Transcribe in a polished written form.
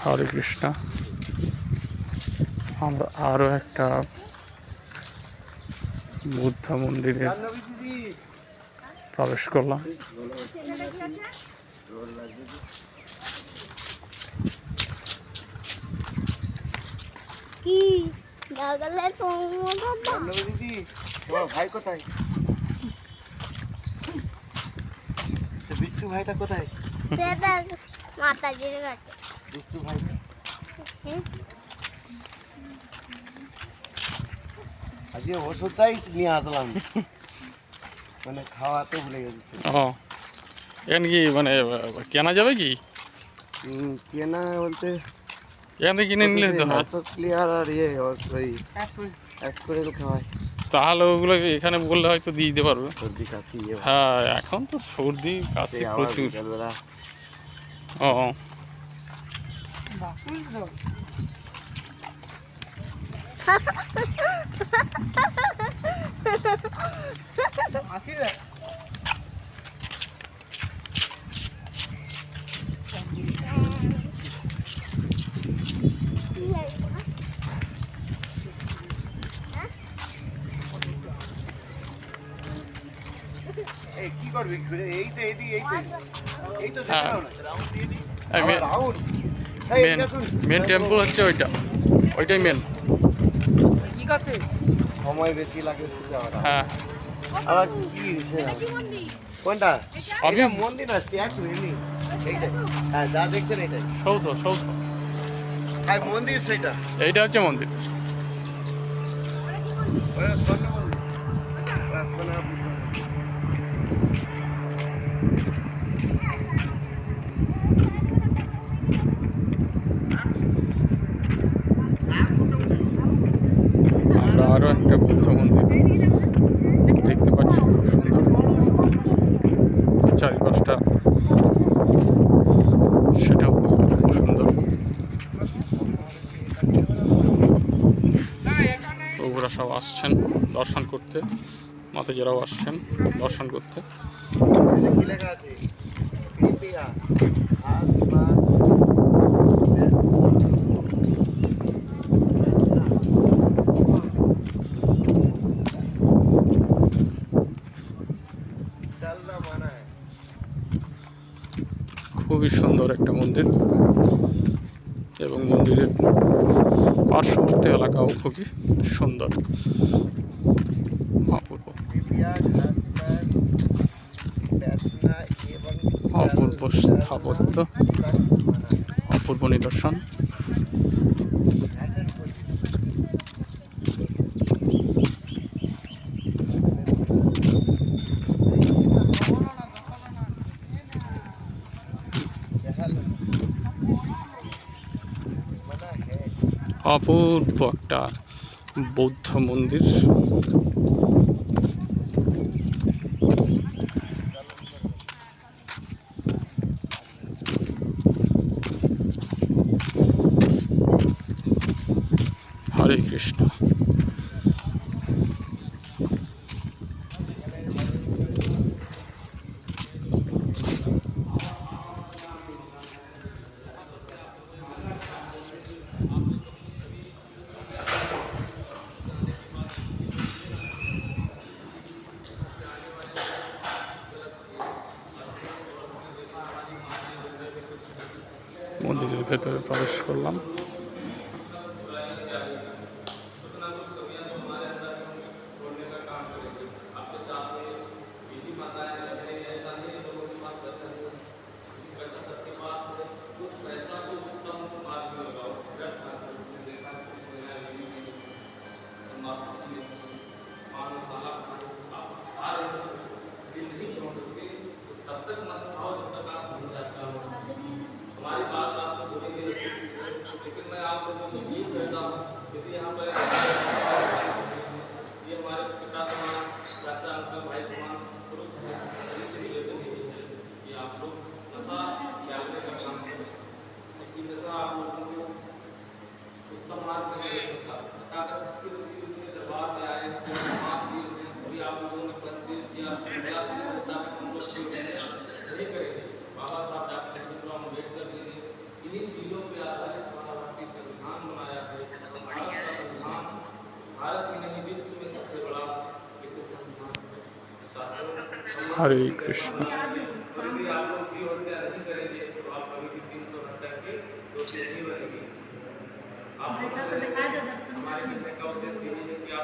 হরে কৃষ্ণ। আমরা আরও একটা বুদ্ধ মন্দিরে প্রবেশ করলাম। ভাই কোথায়? বিট্টু ভাইটা কোথায়? মাতাজির কাছে। বিট্টু ভাই আজকে ওষুধটাই নিয়ে আসলাম, মানে খাওয়াতে ভুলে গেছি। ও এখানে কি মানে কেনা যাবে কি? কেনা বলতে এখান থেকে কিনে নিলে তো হয়। নাশক ক্লিয়ার আর ইয়ে ওই এক করে খাওয়ায়, তাহলে ওগুলো এখানে বললে হয়তো দিয়ে দিতে পারবে। সর্দি কাশি ইয়ে হ্যাঁ, এখন তো সর্দি কাশি আবার প্রচুর। বিকালবেলা ও কি করবি ঘুরে? এই তো এই তো হ্যাঁ, মেন মেন টেম্পল হচ্ছে ওইটাই মেন। সময় বেশি লাগে যাওয়াটা। হ্যাঁ, আবার কি কোনটা? সবই এটা মন্দির না, স্ট্যাচু এমনি। এইটা হ্যাঁ, যা দেখছেন এটাই সৌধ। হ্যাঁ, মন্দির সেটা। এইটা হচ্ছে মন্দির। ওরা স্বর্ণ মন্দির, ওরা সোনা বুদ্ধ। আমরা আরও একটা বুদ্ধ মন্দির দেখতে পাচ্ছি, খুব সুন্দর। চারিপাশটা সেটাও খুব সুন্দর। ওগুলো সব আসছেন দর্শন করতে, মাতাজিরাও আসছেন দর্শন করতে। কি লেখা আছে? কৃপয়া আসমান চলনা মানা है। খুবই সুন্দর একটা মন্দির, এবং মন্দিরের পার্শ্ববর্তী এলাকাও খুবই সুন্দর, অপূর্ব कृपया आसमान बैठना एवं অপূর্ব স্থাপত্য, অপূর্ব নিদর্শন। অপূর্ব একটা বৌদ্ধ মন্দির। হরে কৃষ্ণ। মন্দিরের ভেতরে প্রবেশ করলাম। हरे कृष्ण। भाई साहब को दिखा दो दर्शन करने।